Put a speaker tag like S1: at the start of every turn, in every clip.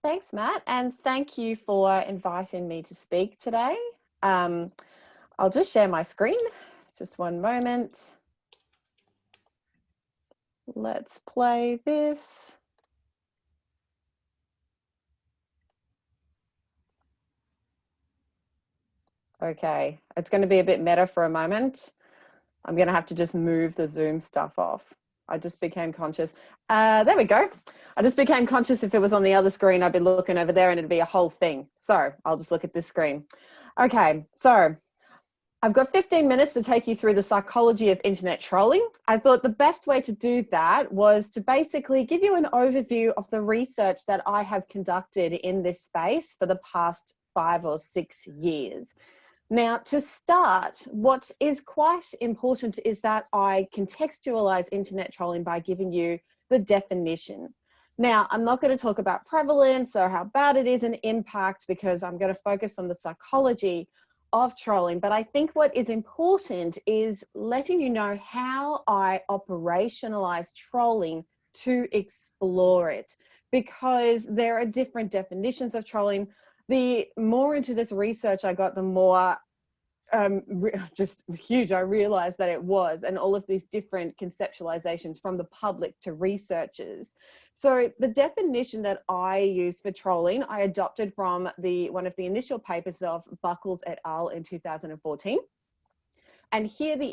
S1: Thanks, Matt, and thank you for inviting me to speak today. Um, I'll just share my screen. Just one moment. Let's play this. Okay, it's going to be a bit meta for a moment. I'm going to have to just move the Zoom stuff off. I just became conscious. There we go. I just became conscious if it was on the other screen, I'd be looking over there and it'd be a whole thing. So I'll just look at this screen. Okay, so I've got 15 minutes to take you through the psychology of internet trolling. I thought the best way to do that was to basically give you an overview of the research that I have conducted in this space for the past 5 or 6 years. Now, to start, what is quite important is that I contextualize internet trolling by giving you the definition. Now, I'm not going to talk about prevalence or how bad it is and impact because I'm going to focus on the psychology of trolling. But I think what is important is letting you know how I operationalize trolling to explore it, because there are different definitions of trolling. The more into this research I got, the more just huge I realized that it was, and all of these different conceptualizations from the public to researchers. So the definition that I use for trolling, I adopted from one of the initial papers of Buckles et al. In 2014. And here the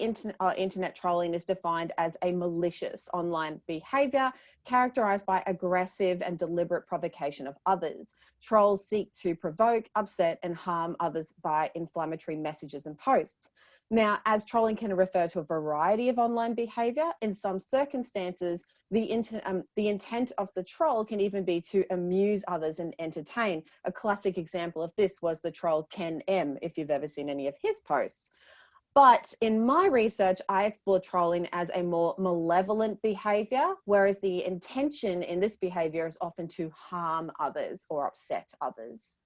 S1: internet trolling is defined as a malicious online behavior characterized by aggressive and deliberate provocation of others. Trolls seek to provoke, upset, and harm others by inflammatory messages and posts. Now, as trolling can refer to a variety of online behavior, in some circumstances, the intent of the troll can even be to amuse others and entertain. A classic example of this was the troll Ken M, if you've ever seen any of his posts. But in my research, I explore trolling as a more malevolent behavior, whereas the intention in this behavior is often to harm others or upset others.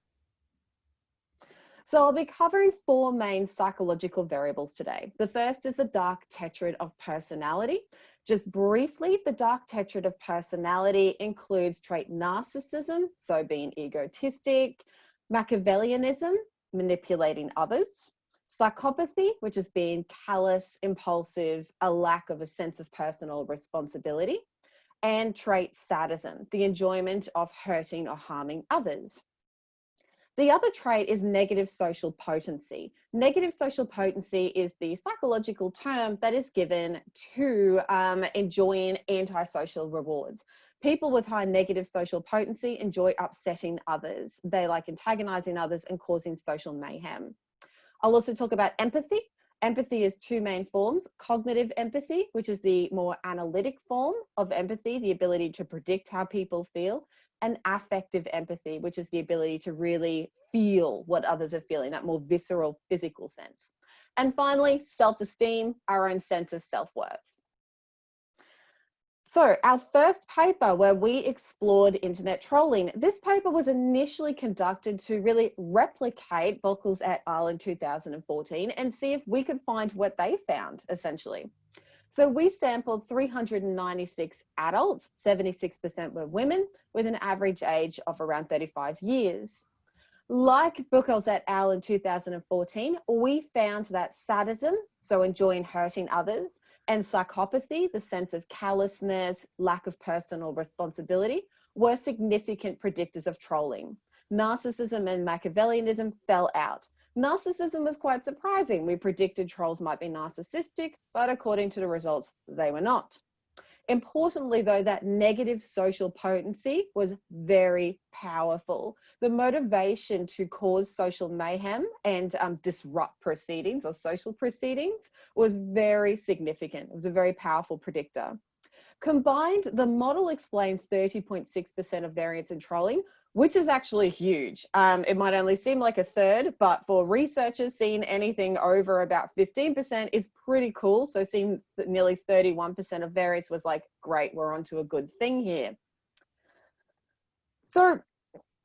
S1: So I'll be covering 4 main psychological variables today. The first is the dark tetrad of personality. Just briefly, the dark tetrad of personality includes trait narcissism, so being egotistic, Machiavellianism, manipulating others, psychopathy, which is being callous, impulsive, a lack of a sense of personal responsibility, and trait sadism, the enjoyment of hurting or harming others. The other trait is negative social potency. Negative social potency is the psychological term that is given to enjoying antisocial rewards. People with high negative social potency enjoy upsetting others. They like antagonizing others and causing social mayhem. I'll also talk about empathy. Empathy is 2 main forms: cognitive empathy, which is the more analytic form of empathy, the ability to predict how people feel, and affective empathy, which is the ability to really feel what others are feeling, that more visceral, physical sense. And finally, self-esteem, our own sense of self-worth. So our first paper where we explored internet trolling, this paper was initially conducted to really replicate Buckles et al. In 2014 and see if we could find what they found, essentially. So we sampled 396 adults, 76% were women, with an average age of around 35 years. Like Buchholz et al. In 2014, we found that sadism, so enjoying hurting others, and psychopathy, the sense of callousness, lack of personal responsibility, were significant predictors of trolling. Narcissism and Machiavellianism fell out. Narcissism was quite surprising. We predicted trolls might be narcissistic, but according to the results, they were not. Importantly, though, that negative social potency was very powerful. The motivation to cause social mayhem and disrupt proceedings or social proceedings was very significant. It was a very powerful predictor. Combined, the model explained 30.6% of variance in trolling, which is actually huge. It might only seem like a third, but for researchers, seeing anything over about 15% is pretty cool. So seeing nearly 31% of variance was like, great, we're onto a good thing here. So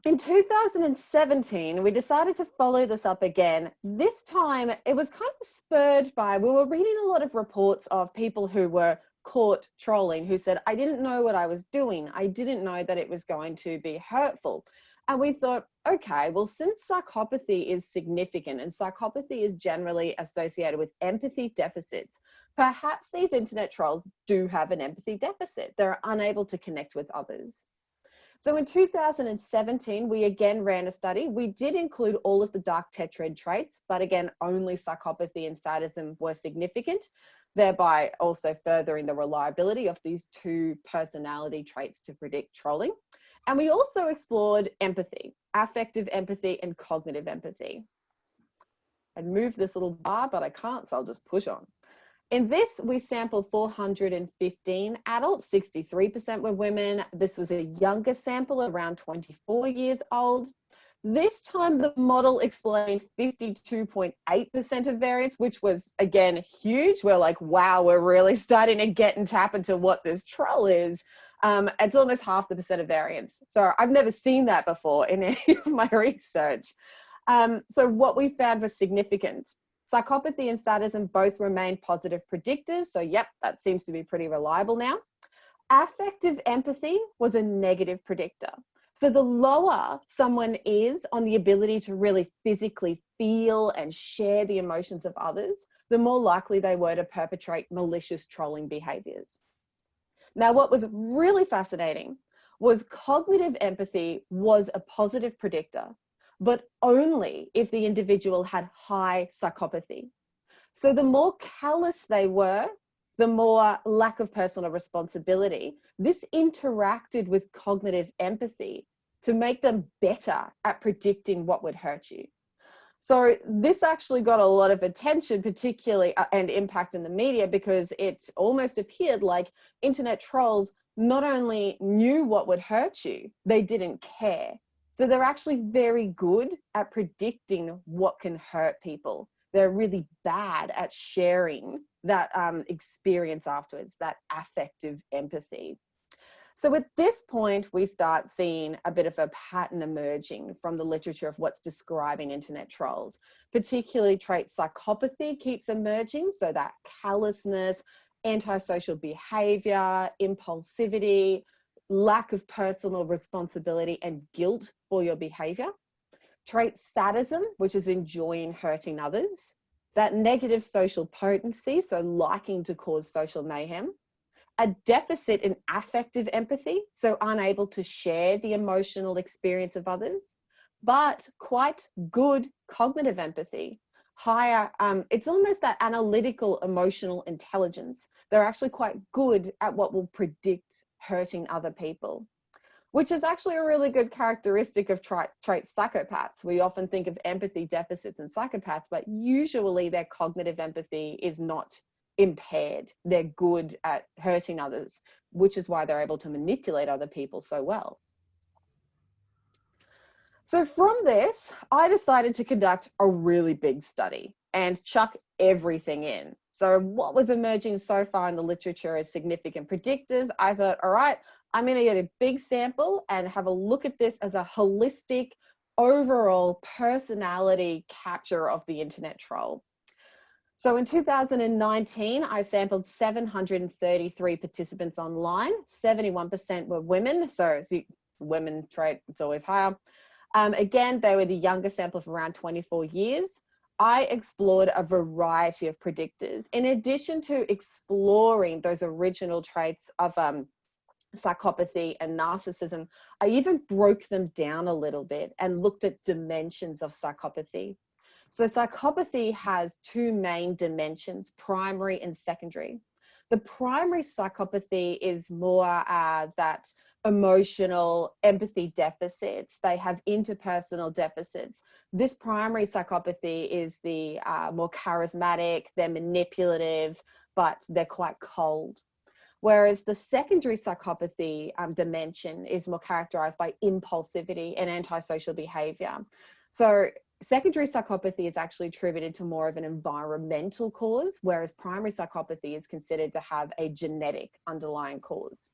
S1: in 2017, we decided to follow this up again. This time, it was kind of spurred by, we were reading a lot of reports of people who were caught trolling who said, I didn't know what I was doing. I didn't know that it was going to be hurtful. And we thought, okay, well, since psychopathy is significant and psychopathy is generally associated with empathy deficits, perhaps these internet trolls do have an empathy deficit. They're unable to connect with others. So in 2017, we again ran a study. We did include all of the dark tetrad traits, but again, only psychopathy and sadism were significant, thereby also furthering the reliability of these two personality traits to predict trolling. And we also explored empathy, affective empathy and cognitive empathy. I'd move this little bar, but I can't, so I'll just push on. In this, we sampled 415 adults, 63% were women. This was a younger sample, around 24 years old. This time, the model explained 52.8% of variance, which was, again, huge. We're like, wow, we're really starting to get and tap into what this troll is. It's almost half the percent of variance. So I've never seen that before in any of my research. So what we found was significant. Psychopathy and sadism both remain positive predictors. So yep, that seems to be pretty reliable now. Affective empathy was a negative predictor. So the lower someone is on the ability to really physically feel and share the emotions of others, the more likely they were to perpetrate malicious trolling behaviors. Now, what was really fascinating was cognitive empathy was a positive predictor, but only if the individual had high psychopathy. So the more callous they were, the more lack of personal responsibility. This interacted with cognitive empathy to make them better at predicting what would hurt you. So this actually got a lot of attention, particularly and impact in the media, because it almost appeared like internet trolls not only knew what would hurt you, they didn't care. So they're actually very good at predicting what can hurt people. They're really bad at sharing that experience afterwards, that affective empathy. So at this point, we start seeing a bit of a pattern emerging from the literature of what's describing internet trolls. Particularly trait psychopathy keeps emerging, so that callousness, antisocial behavior, impulsivity, lack of personal responsibility and guilt for your behavior. Trait sadism, which is enjoying hurting others. That negative social potency, so liking to cause social mayhem. A deficit in affective empathy, so unable to share the emotional experience of others, but quite good cognitive empathy. Higher, it's almost that analytical emotional intelligence. They're actually quite good at what will predict hurting other people, which is actually a really good characteristic of trait psychopaths. We often think of empathy deficits in psychopaths, but usually their cognitive empathy is not impaired. They're good at hurting others, which is why they're able to manipulate other people so well. So from this, I decided to conduct a really big study and chuck everything in. So what was emerging so far in the literature as significant predictors, I thought, all right, I'm going to get a big sample and have a look at this as a holistic overall personality capture of the internet troll. So in 2019, I sampled 733 participants online. 71% were women. So women trait, it's always higher. Again, they were the younger sample of around 24 years. I explored a variety of predictors. In addition to exploring those original traits of psychopathy and narcissism, I even broke them down a little bit and looked at dimensions of psychopathy. So psychopathy has two main dimensions, primary and secondary. The primary psychopathy is more that emotional empathy deficits. They have interpersonal deficits. This primary psychopathy is the more charismatic, they're manipulative, but they're quite cold. Whereas the secondary psychopathy dimension is more characterized by impulsivity and antisocial behavior. So secondary psychopathy is actually attributed to more of an environmental cause, whereas primary psychopathy is considered to have a genetic underlying cause.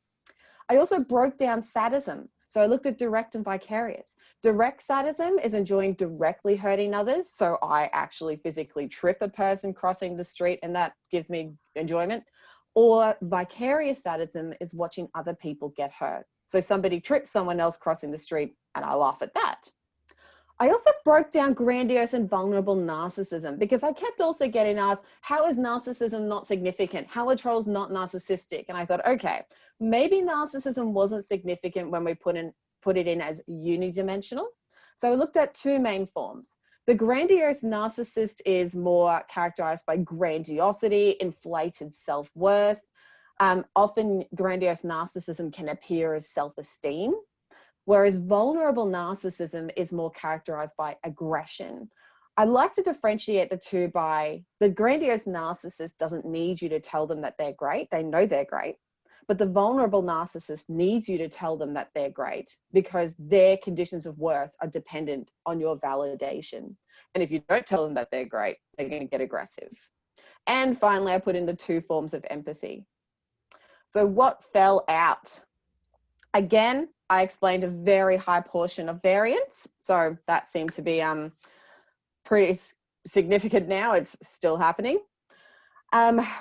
S1: I also broke down sadism. So I looked at direct and vicarious. Direct sadism is enjoying directly hurting others. So I actually physically trip a person crossing the street and that gives me enjoyment. Or vicarious sadism is watching other people get hurt. So somebody trips someone else crossing the street and I laugh at that. I also broke down grandiose and vulnerable narcissism because I kept also getting asked, how is narcissism not significant? How are trolls not narcissistic? And I thought, okay, maybe narcissism wasn't significant when we put it in as unidimensional. So I looked at two main forms. The grandiose narcissist is more characterized by grandiosity, inflated self-worth. Often grandiose narcissism can appear as self-esteem, whereas vulnerable narcissism is more characterized by aggression. I like to differentiate the two by the grandiose narcissist doesn't need you to tell them that they're great. They know they're great. But the vulnerable narcissist needs you to tell them that they're great because their conditions of worth are dependent on your validation. And if you don't tell them that they're great, they're going to get aggressive. And finally, I put in the two forms of empathy. So what fell out? Again, I explained a very high portion of variance. So that seemed to be pretty significant now. It's still happening.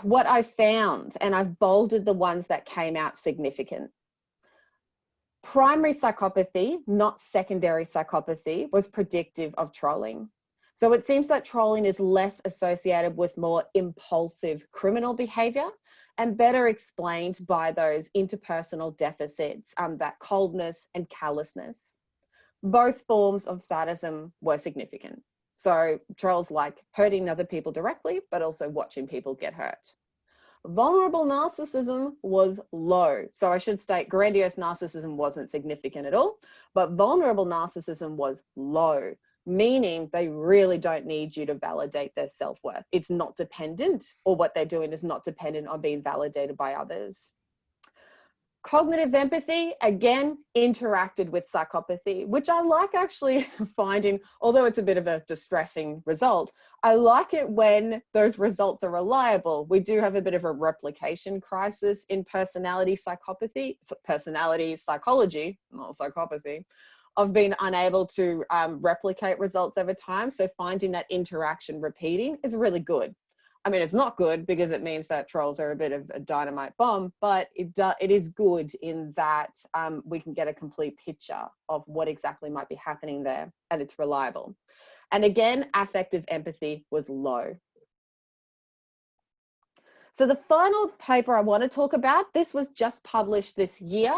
S1: What I found, and I've bolded the ones that came out significant. Primary psychopathy, not secondary psychopathy, was predictive of trolling. So it seems that trolling is less associated with more impulsive criminal behavior and better explained by those interpersonal deficits, that coldness and callousness. Both forms of sadism were significant. So trolls like hurting other people directly, but also watching people get hurt. Vulnerable narcissism was low. So I should state grandiose narcissism wasn't significant at all, but vulnerable narcissism was low, meaning they really don't need you to validate their self-worth. It's not dependent, or what they're doing is not dependent on being validated by others. Cognitive empathy, again, interacted with psychopathy, which I like actually finding, although it's a bit of a distressing result, I like it when those results are reliable. We do have a bit of a replication crisis in personality psychopathy, personality psychology, not psychopathy, of being unable to replicate results over time. So finding that interaction repeating is really good. I mean, it's not good because it means that trolls are a bit of a dynamite bomb, but it is good in that we can get a complete picture of what exactly might be happening there, and it's reliable. And again, affective empathy was low. So the final paper I want to talk about, this was just published this year,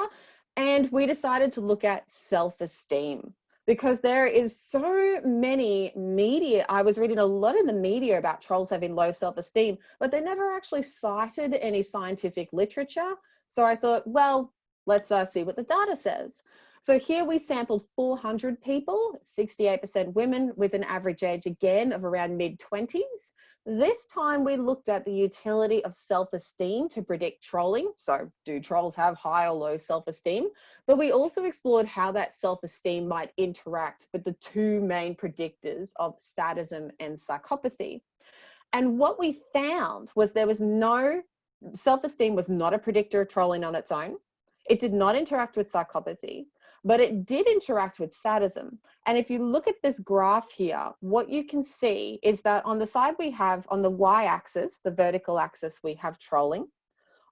S1: and we decided to look at self-esteem. Because there is so many media, I was reading a lot in the media about trolls having low self-esteem, but they never actually cited any scientific literature. So I thought, well, let's see what the data says. So here we sampled 400 people, 68% women with an average age again of around mid-20s. This time we looked at the utility of self-esteem to predict trolling. So do trolls have high or low self-esteem? But we also explored how that self-esteem might interact with the two main predictors of sadism and psychopathy. And what we found was there was no, self-esteem was not a predictor of trolling on its own. It did not interact with psychopathy, but it did interact with sadism. And if you look at this graph here, what you can see is that on the side we have, on the y-axis, the vertical axis, we have trolling.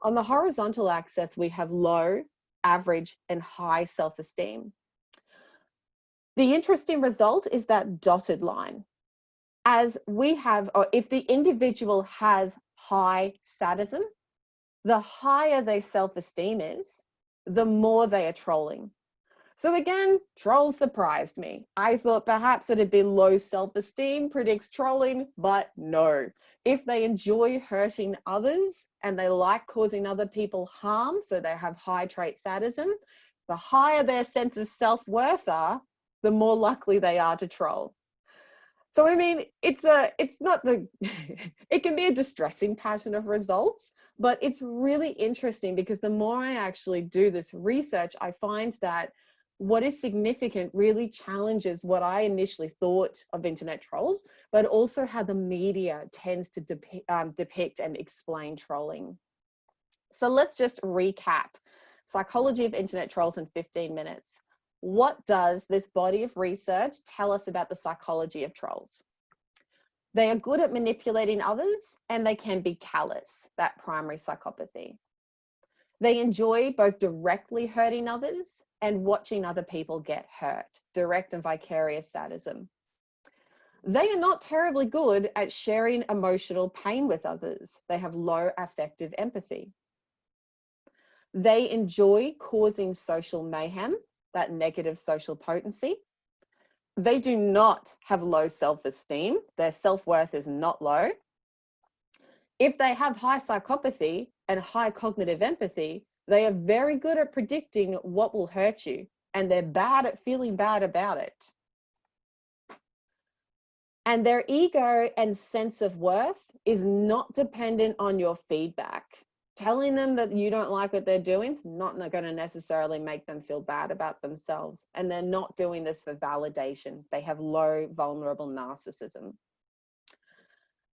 S1: On the horizontal axis, we have low, average, and high self-esteem. The interesting result is that dotted line. As we have, or if the individual has high sadism, the higher their self-esteem is, the more they are trolling. So again, trolls surprised me. I thought perhaps it'd be low self-esteem predicts trolling, but no. If they enjoy hurting others and they like causing other people harm, so they have high trait sadism, the higher their sense of self-worth are, the more likely they are to troll. So I mean, it's not the, it can be a distressing pattern of results, but it's really interesting because the more I actually do this research, I find that what is significant really challenges what I initially thought of internet trolls, but also how the media tends to depict and explain trolling. So let's just recap. Psychology of internet trolls in 15 minutes. What does this body of research tell us about the psychology of trolls? They are good at manipulating others, and they can be callous, that primary psychopathy. They enjoy both directly hurting others and watching other people get hurt, direct and vicarious sadism. They are not terribly good at sharing emotional pain with others. They have low affective empathy. They enjoy causing social mayhem, that negative social potency. They do not have low self-esteem. Their self-worth is not low. If they have high psychopathy and high cognitive empathy, they are very good at predicting what will hurt you, and they're bad at feeling bad about it. And their ego and sense of worth is not dependent on your feedback. Telling them that you don't like what they're doing is not going to necessarily make them feel bad about themselves. And they're not doing this for validation. They have low vulnerable narcissism.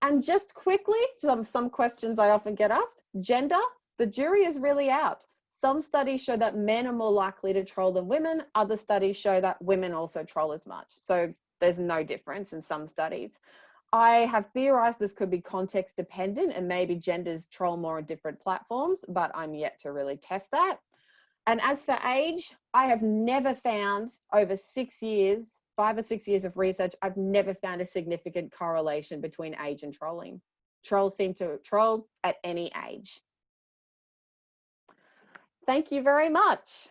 S1: And just quickly, some questions I often get asked. Gender, the jury is really out. Some studies show that men are more likely to troll than women. Other studies show that women also troll as much. So there's no difference in some studies. I have theorized this could be context dependent and maybe genders troll more on different platforms, but I'm yet to really test that. And as for age, I have never found over 6 years, 5 or 6 years of research, I've never found a significant correlation between age and trolling. Trolls seem to troll at any age. Thank you very much.